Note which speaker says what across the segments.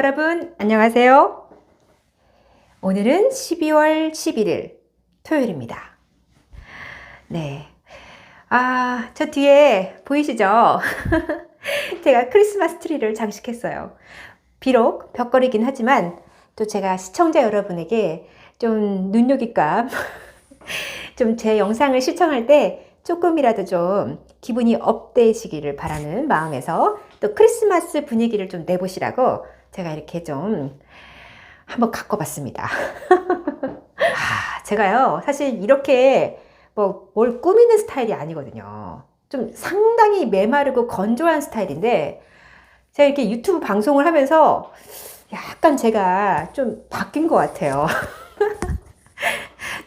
Speaker 1: 여러분, 안녕하세요. 오늘은 12월 11일 토요일입니다. 네. 저 뒤에 보이시죠? 제가 크리스마스 트리를 장식했어요. 비록 벽걸이긴 하지만 또 제가 시청자 여러분에게 좀 눈요깃감, 좀 제 영상을 시청할 때 조금이라도 좀 기분이 업되시기를 바라는 마음에서 또 크리스마스 분위기를 좀 내보시라고 제가 이렇게 좀 한번 갖고 봤습니다. 제가요, 사실 이렇게 뭘 꾸미는 스타일이 아니거든요. 좀 상당히 메마르고 건조한 스타일인데, 제가 이렇게 유튜브 방송을 하면서 약간 제가 좀 바뀐 것 같아요.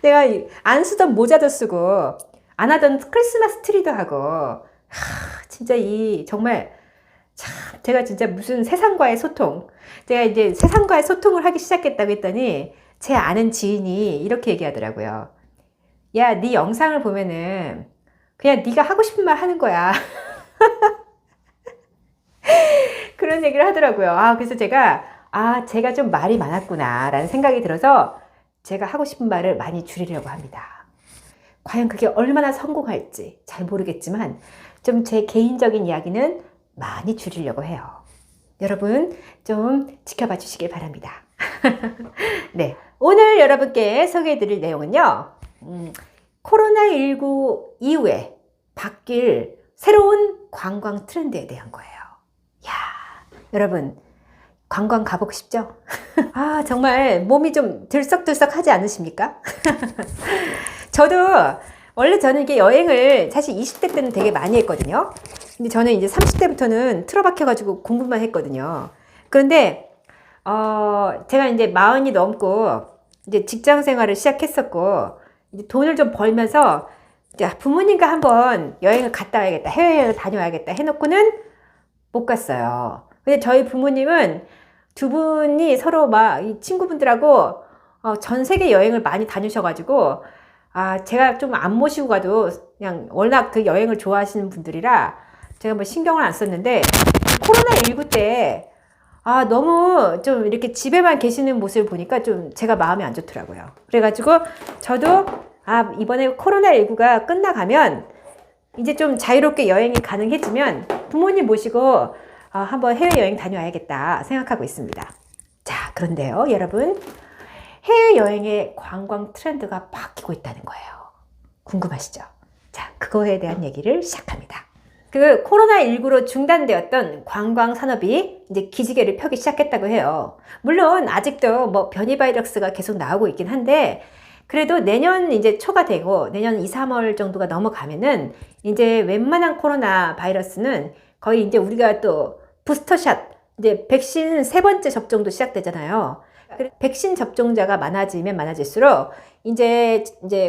Speaker 1: 내가 안 쓰던 모자도 쓰고, 안 하던 크리스마스 트리도 하고, 진짜 정말, 참, 제가 진짜 무슨 세상과의 소통, 제가 이제 세상과의 소통을 하기 시작했다고 했더니, 제 아는 지인이 이렇게 얘기하더라고요. 야, 네 영상을 보면은, 그냥 네가 하고 싶은 말 하는 거야. 그런 얘기를 하더라고요. 그래서 제가 좀 말이 많았구나, 라는 생각이 들어서, 제가 하고 싶은 말을 많이 줄이려고 합니다. 과연 그게 얼마나 성공할지 잘 모르겠지만 좀 제 개인적인 이야기는 많이 줄이려고 해요. 여러분 좀 지켜봐 주시길 바랍니다. 네, 오늘 여러분께 소개해 드릴 내용은요. 코로나19 이후에 바뀔 새로운 관광 트렌드에 대한 거예요. 여러분 관광 가보고 싶죠? 정말 몸이 좀 들썩들썩 하지 않으십니까? 저는 이게 여행을 사실 20대 때는 되게 많이 했거든요. 근데 저는 이제 30대부터는 틀어박혀가지고 공부만 했거든요. 그런데, 제가 이제 40이 넘고 이제 직장 생활을 시작했었고, 이제 돈을 좀 벌면서 이제 부모님과 한번 여행을 갔다 와야겠다, 해외여행을 다녀와야겠다 해놓고는 못 갔어요. 근데 저희 부모님은 두 분이 서로 이 친구분들하고 전 세계 여행을 많이 다니셔가지고, 제가 좀 안 모시고 가도 그냥 워낙 그 여행을 좋아하시는 분들이라 제가 뭐 신경을 안 썼는데, 코로나19 때, 너무 좀 이렇게 집에만 계시는 모습을 보니까 좀 제가 마음이 안 좋더라고요. 그래가지고 저도, 이번에 코로나19가 끝나가면 이제 좀 자유롭게 여행이 가능해지면 부모님 모시고 한번 해외여행 다녀와야겠다 생각하고 있습니다. 자, 그런데요, 여러분. 해외여행의 관광 트렌드가 바뀌고 있다는 거예요. 궁금하시죠? 자, 그거에 대한 얘기를 시작합니다. 그 코로나19로 중단되었던 관광 산업이 이제 기지개를 펴기 시작했다고 해요. 물론 아직도 뭐 변이 바이러스가 계속 나오고 있긴 한데, 그래도 내년 이제 초가 되고 내년 2, 3월 정도가 넘어가면은 이제 웬만한 코로나 바이러스는 거의 이제 우리가 또 부스터샷, 이제 백신 3번째 접종도 시작되잖아요. 백신 접종자가 많아지면 많아질수록 이제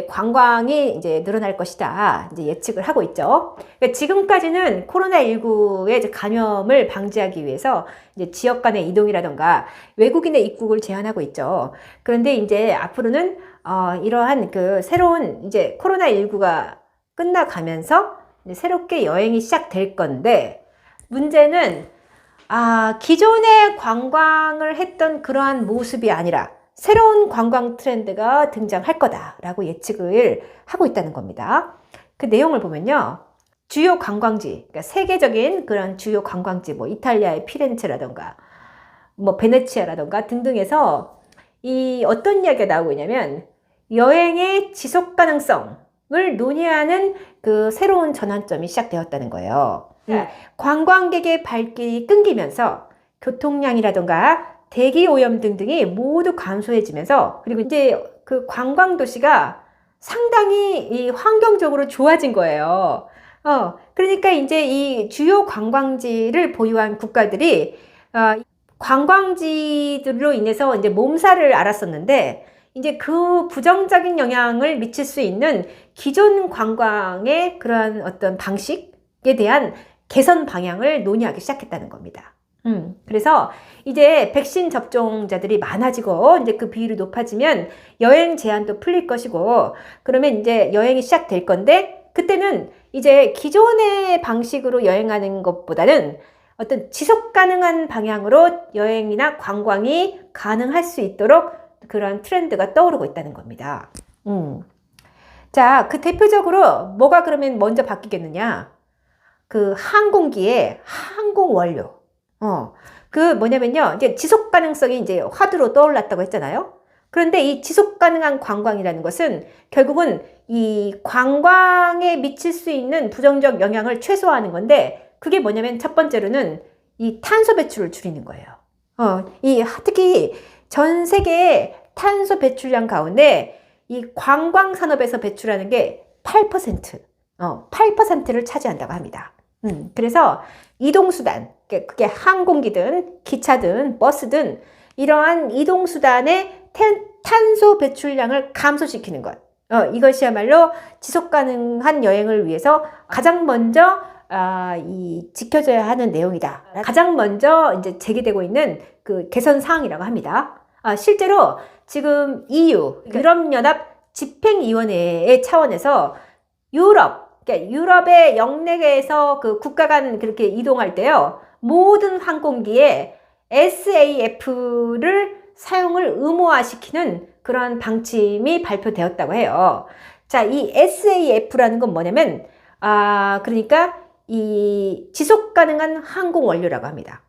Speaker 1: 관광이 이제 늘어날 것이다, 이제 예측을 하고 있죠. 그러니까 지금까지는 코로나19의 감염을 방지하기 위해서 이제 지역 간의 이동이라던가 외국인의 입국을 제한하고 있죠. 그런데 이제 앞으로는 이러한 그 새로운 이제 코로나19가 끝나가면서 이제 새롭게 여행이 시작될 건데, 문제는 기존의 관광을 했던 그러한 모습이 아니라 새로운 관광 트렌드가 등장할 거다라고 예측을 하고 있다는 겁니다. 그 내용을 보면요. 주요 관광지, 그러니까 세계적인 그런 주요 관광지, 뭐 이탈리아의 피렌체라던가, 뭐 베네치아라던가 등등에서 어떤 이야기가 나오고 있냐면, 여행의 지속 가능성을 논의하는 그 새로운 전환점이 시작되었다는 거예요. 관광객의 발길이 끊기면서 교통량이라던가 대기 오염 등등이 모두 감소해지면서, 그리고 이제 그 관광 도시가 상당히 환경적으로 좋아진 거예요. 그러니까 이제 이 주요 관광지를 보유한 국가들이 관광지들로 인해서 이제 몸살을 앓았었는데, 이제 그 부정적인 영향을 미칠 수 있는 기존 관광의 그러한 어떤 방식에 대한 개선 방향을 논의하기 시작했다는 겁니다. 그래서 이제 백신 접종자들이 많아지고 이제 그 비율이 높아지면 여행 제한도 풀릴 것이고, 그러면 이제 여행이 시작될 건데, 그때는 이제 기존의 방식으로 여행하는 것보다는 어떤 지속 가능한 방향으로 여행이나 관광이 가능할 수 있도록 그런 트렌드가 떠오르고 있다는 겁니다. 자, 그 대표적으로 뭐가 그러면 먼저 바뀌겠느냐? 그 항공기의 항공 원료. 그 뭐냐면요. 이제 지속 가능성이 이제 화두로 떠올랐다고 했잖아요. 그런데 이 지속 가능한 관광이라는 것은 결국은 이 관광에 미칠 수 있는 부정적 영향을 최소화하는 건데, 그게 뭐냐면 첫 번째로는 이 탄소 배출을 줄이는 거예요. 특히 전 세계의 탄소 배출량 가운데 이 관광 산업에서 배출하는 게 8%, 8%를 차지한다고 합니다. 그래서 이동수단, 그게 항공기든 기차든 버스든 이러한 이동수단의 탄소 배출량을 감소시키는 것. 이것이야말로 지속 가능한 여행을 위해서 가장 먼저 지켜져야 하는 내용이다. 가장 먼저 이제 제기되고 있는 그 개선 사항이라고 합니다. 실제로 지금 EU, 유럽연합 집행위원회의 차원에서 그러니까 유럽의 영내에서 그 국가 간 그렇게 이동할 때요, 모든 항공기에 SAF를 사용을 의무화시키는 그런 방침이 발표되었다고 해요. 자, 이 SAF라는 건 뭐냐면, 그러니까 이 지속 가능한 항공 원료라고 합니다.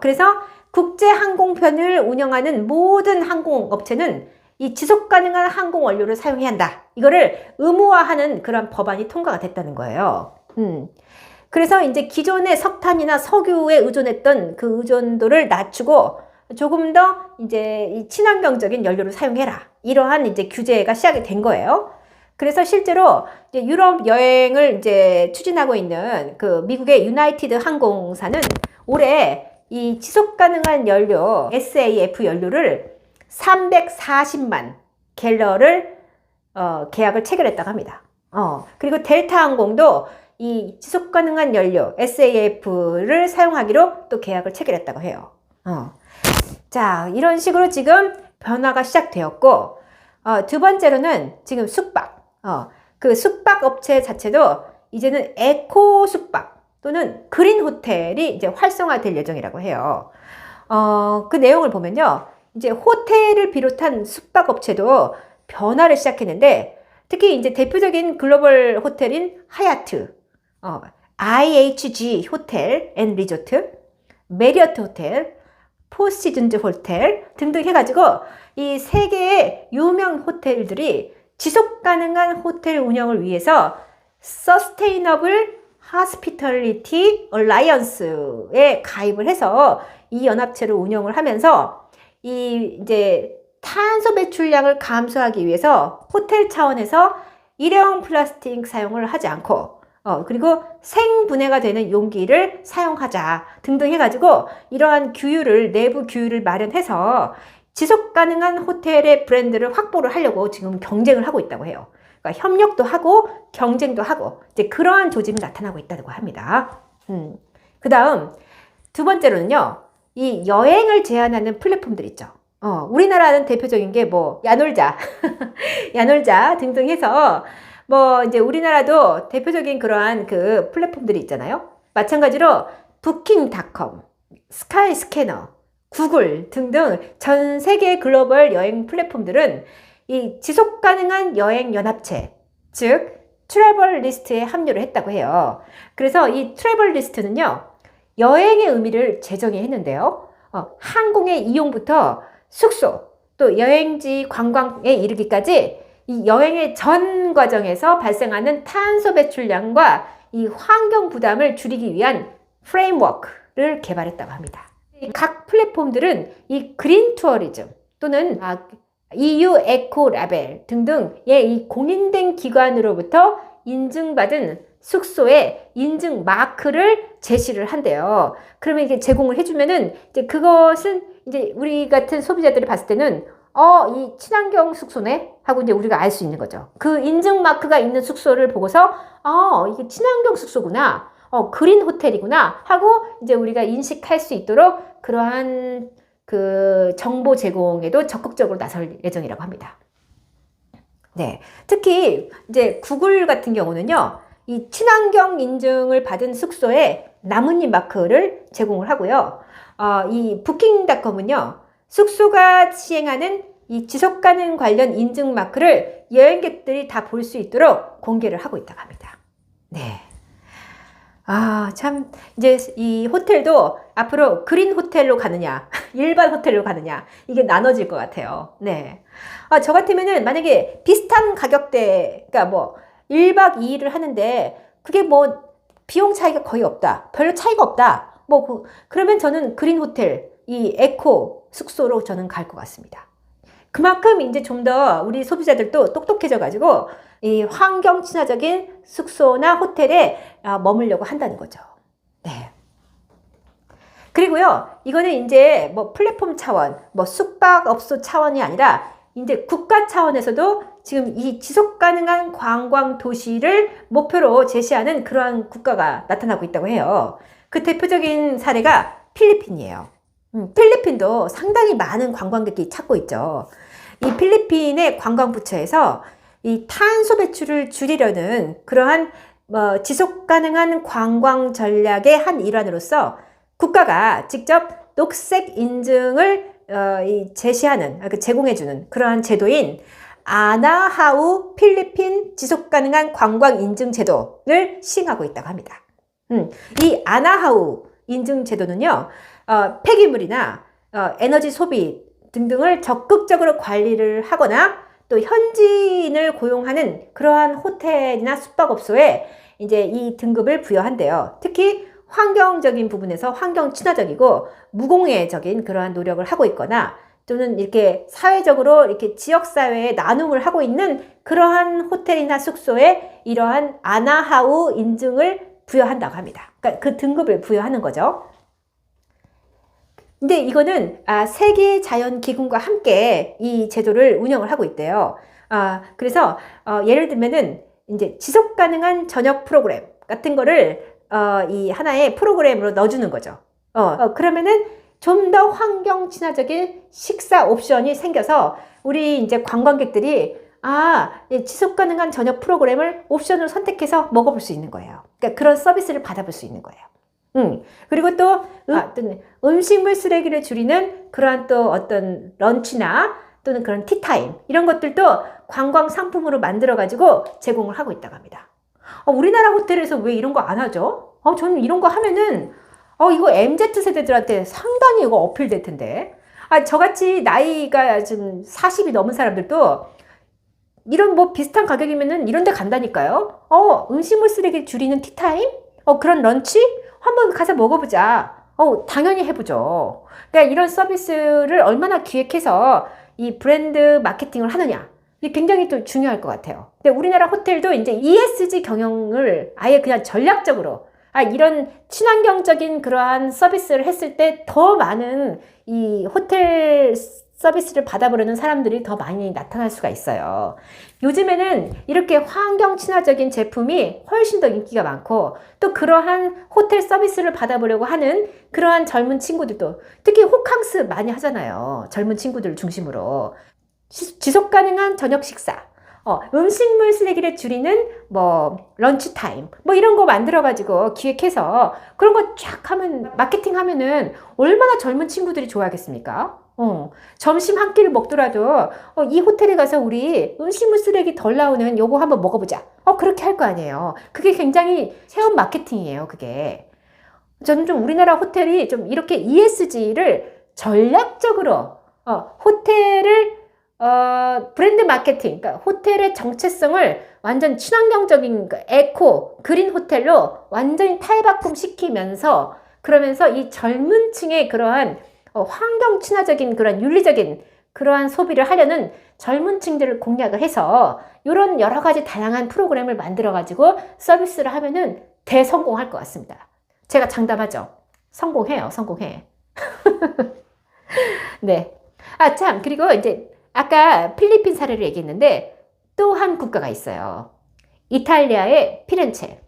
Speaker 1: 그래서 국제 항공편을 운영하는 모든 항공업체는 이 지속 가능한 항공 원료를 사용해야 한다. 이거를 의무화하는 그런 법안이 통과가 됐다는 거예요. 그래서 이제 기존의 석탄이나 석유에 의존했던 그 의존도를 낮추고 조금 더 이제 이 친환경적인 연료를 사용해라. 이러한 이제 규제가 시작이 된 거예요. 그래서 실제로 이제 유럽 여행을 이제 추진하고 있는 그 미국의 유나이티드 항공사는 올해 이 지속 가능한 연료 SAF 연료를 340만 갤런을 계약을 체결했다고 합니다. 그리고 델타 항공도 이 지속 가능한 연료 SAF를 사용하기로 또 계약을 체결했다고 해요. 자, 이런 식으로 지금 변화가 시작되었고, 두 번째로는 지금 숙박. 그 숙박 업체 자체도 이제는 에코 숙박 또는 그린 호텔이 이제 활성화될 예정이라고 해요. 그 내용을 보면요, 이제 호텔을 비롯한 숙박 업체도 변화를 시작했는데, 특히 이제 대표적인 글로벌 호텔인 하얏트, IHG 호텔 앤 리조트, 메리어트 호텔, 포시즌즈 호텔 등등 해가지고 이 세 개의 유명 호텔들이 지속 가능한 호텔 운영을 위해서 서스테이너블 하스피털리티 얼라이언스에 가입을 해서 이 연합체를 운영을 하면서 이 이제 탄소 배출량을 감소하기 위해서 호텔 차원에서 일회용 플라스틱 사용을 하지 않고 그리고 생분해가 되는 용기를 사용하자 등등 해가지고 이러한 규율을, 내부 규율을 마련해서 지속 가능한 호텔의 브랜드를 확보를 하려고 지금 경쟁을 하고 있다고 해요. 그러니까 협력도 하고 경쟁도 하고 이제 그러한 조짐이 나타나고 있다고 합니다. 그 다음 두 번째로는요, 이 여행을 제한하는 플랫폼들 있죠. 우리나라는 대표적인 게 뭐 야놀자, 야놀자 등등 해서 뭐 이제 우리나라도 대표적인 그러한 그 플랫폼들이 있잖아요. 마찬가지로 부킹닷컴, 스카이스캐너, 구글 등등 전 세계 글로벌 여행 플랫폼들은 이 지속 가능한 여행 연합체, 즉 트래블 리스트에 합류를 했다고 해요. 그래서 이 트래블 리스트는요, 여행의 의미를 재정의 했는데요. 항공의 이용부터 숙소, 또 여행지 관광에 이르기까지 이 여행의 전 과정에서 발생하는 탄소 배출량과 이 환경 부담을 줄이기 위한 프레임워크를 개발했다고 합니다. 각 플랫폼들은 이 그린 투어리즘 또는 EU 에코 라벨 등등의 이 공인된 기관으로부터 인증받은 숙소에 인증 마크를 제시를 한대요. 그러면 이게 제공을 해주면은 이제 그것은 이제 우리 같은 소비자들이 봤을 때는 이 친환경 숙소네 하고 이제 우리가 알 수 있는 거죠. 그 인증 마크가 있는 숙소를 보고서 이게 친환경 숙소구나, 그린 호텔이구나 하고 이제 우리가 인식할 수 있도록 그러한 그 정보 제공에도 적극적으로 나설 예정이라고 합니다. 네, 특히 이제 구글 같은 경우는요, 이 친환경 인증을 받은 숙소에 나뭇잎 마크를 제공을 하고요. 이 부킹닷컴은요, 숙소가 시행하는 이 지속가능 관련 인증 마크를 여행객들이 다 볼 수 있도록 공개를 하고 있다고 합니다. 네. 참, 이제 이 호텔도 앞으로 그린 호텔로 가느냐, 일반 호텔로 가느냐, 이게 나눠질 것 같아요. 네. 저 같으면은 만약에 비슷한 가격대, 그러니까 뭐, 1박 2일을 하는데, 그게 뭐, 비용 차이가 거의 없다. 별로 차이가 없다. 뭐, 그러면 저는 그린 호텔, 이 에코 숙소로 저는 갈 것 같습니다. 그만큼 이제 좀 더 우리 소비자들도 똑똑해져가지고 이 환경 친화적인 숙소나 호텔에 머물려고 한다는 거죠. 네. 그리고요, 이거는 이제 뭐 플랫폼 차원, 뭐 숙박업소 차원이 아니라 이제 국가 차원에서도 지금 이 지속 가능한 관광 도시를 목표로 제시하는 그러한 국가가 나타나고 있다고 해요. 그 대표적인 사례가 필리핀이에요. 필리핀도 상당히 많은 관광객이 찾고 있죠. 이 필리핀의 관광부처에서 이 탄소 배출을 줄이려는 그러한 지속 가능한 관광 전략의 한 일환으로서 국가가 직접 녹색 인증을 제시하는, 제공해주는 그러한 제도인 아나하우 필리핀 지속 가능한 관광 인증 제도를 시행하고 있다고 합니다. 이 아나하우 인증 제도는요, 폐기물이나 에너지 소비 등등을 적극적으로 관리를 하거나 또 현지인을 고용하는 그러한 호텔이나 숙박업소에 이제 이 등급을 부여한대요. 특히 환경적인 부분에서 환경 친화적이고 무공해적인 그러한 노력을 하고 있거나 또는 이렇게 사회적으로 이렇게 지역사회에 나눔을 하고 있는 그러한 호텔이나 숙소에 이러한 아나하우 인증을 부여한다고 합니다. 그러니까 그 등급을 부여하는 거죠. 근데 이거는 세계자연기금과 함께 이 제도를 운영을 하고 있대요. 그래서 예를 들면은 이제 지속가능한 저녁 프로그램 같은 거를 이 하나의 프로그램으로 넣어주는 거죠. 그러면은 좀 더 환경 친화적인 식사 옵션이 생겨서 우리 이제 관광객들이 지속가능한 저녁 프로그램을 옵션으로 선택해서 먹어볼 수 있는 거예요. 그러니까 그런 서비스를 받아볼 수 있는 거예요. 그리고 또 음식물 쓰레기를 줄이는 그러한 또 어떤 런치나 또는 그런 티타임 이런 것들도 관광 상품으로 만들어 가지고 제공을 하고 있다고 합니다. 우리나라 호텔에서 왜 이런 거 안 하죠? 저는 이런 거 하면은 이거 MZ 세대들한테 상당히 이거 어필될 텐데. 저같이 나이가 좀 40이 넘은 사람들도 이런 뭐 비슷한 가격이면은 이런 데 간다니까요. 음식물 쓰레기 줄이는 티타임? 그런 런치? 한번 가서 먹어보자. 당연히 해보죠. 그러니까 이런 서비스를 얼마나 기획해서 이 브랜드 마케팅을 하느냐. 이게 굉장히 또 중요할 것 같아요. 근데 우리나라 호텔도 이제 ESG 경영을 아예 그냥 전략적으로 이런 친환경적인 그러한 서비스를 했을 때 더 많은 이 호텔 서비스를 받아보려는 사람들이 더 많이 나타날 수가 있어요. 요즘에는 이렇게 환경 친화적인 제품이 훨씬 더 인기가 많고 또 그러한 호텔 서비스를 받아보려고 하는 그러한 젊은 친구들도 특히 호캉스 많이 하잖아요. 젊은 친구들을 중심으로. 지속 가능한 저녁 식사, 음식물 쓰레기를 줄이는 뭐 런치 타임 뭐 이런 거 만들어 가지고 기획해서 그런 거 쫙 하면 마케팅 하면은 얼마나 젊은 친구들이 좋아하겠습니까? 점심 한 끼를 먹더라도 이 호텔에 가서 우리 음식물 쓰레기 덜 나오는 요거 한번 먹어보자. 그렇게 할 거 아니에요. 그게 굉장히 체험 마케팅이에요. 그게. 저는 좀 우리나라 호텔이 좀 이렇게 ESG를 전략적으로 호텔을 브랜드 마케팅, 그러니까 호텔의 정체성을 완전 친환경적인 에코, 그린 호텔로 완전히 탈바꿈 시키면서 그러면서 이 젊은 층의 그러한 환경 친화적인 그런 윤리적인 그러한 소비를 하려는 젊은 층들을 공략을 해서 이런 여러 가지 다양한 프로그램을 만들어 가지고 서비스를 하면은 대성공할 것 같습니다. 제가 장담하죠. 성공해요. 성공해. 네. 참, 그리고 이제 아까 필리핀 사례를 얘기했는데 또 한 국가가 있어요. 이탈리아의 피렌체.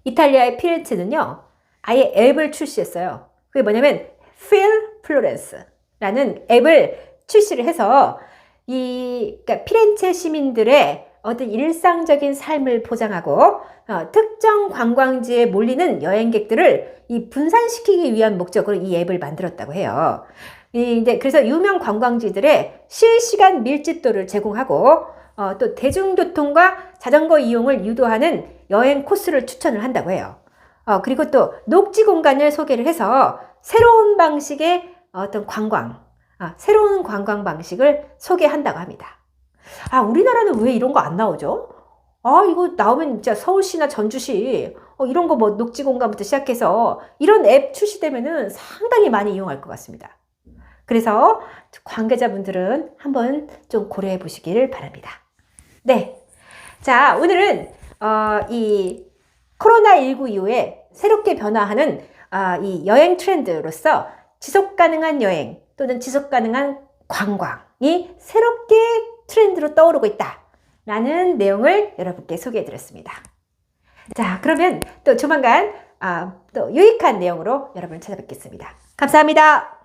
Speaker 1: 이탈리아의 피렌체는요, 아예 앱을 출시했어요. 그게 뭐냐면 Feel Florence라는 앱을 출시를 해서 그러니까 피렌체 시민들의 어떤 일상적인 삶을 보장하고 특정 관광지에 몰리는 여행객들을 이 분산시키기 위한 목적으로 이 앱을 만들었다고 해요. 이제 그래서 유명 관광지들의 실시간 밀집도를 제공하고 또 대중교통과 자전거 이용을 유도하는 여행 코스를 추천을 한다고 해요. 그리고 또 녹지 공간을 소개를 해서 새로운 방식의 어떤 새로운 관광 방식을 소개한다고 합니다. 우리나라는 왜 이런 거 안 나오죠? 이거 나오면 진짜 서울시나 전주시 이런 거 뭐 녹지 공간부터 시작해서 이런 앱 출시되면은 상당히 많이 이용할 것 같습니다. 그래서 관계자분들은 한번 좀 고려해 보시길 바랍니다. 네. 자, 오늘은 이 코로나19 이후에 새롭게 변화하는 이 여행 트렌드로서 지속 가능한 여행 또는 지속 가능한 관광이 새롭게 트렌드로 떠오르고 있다라는 내용을 여러분께 소개해 드렸습니다. 자, 그러면 또 조만간 또 유익한 내용으로 여러분을 찾아뵙겠습니다. 감사합니다.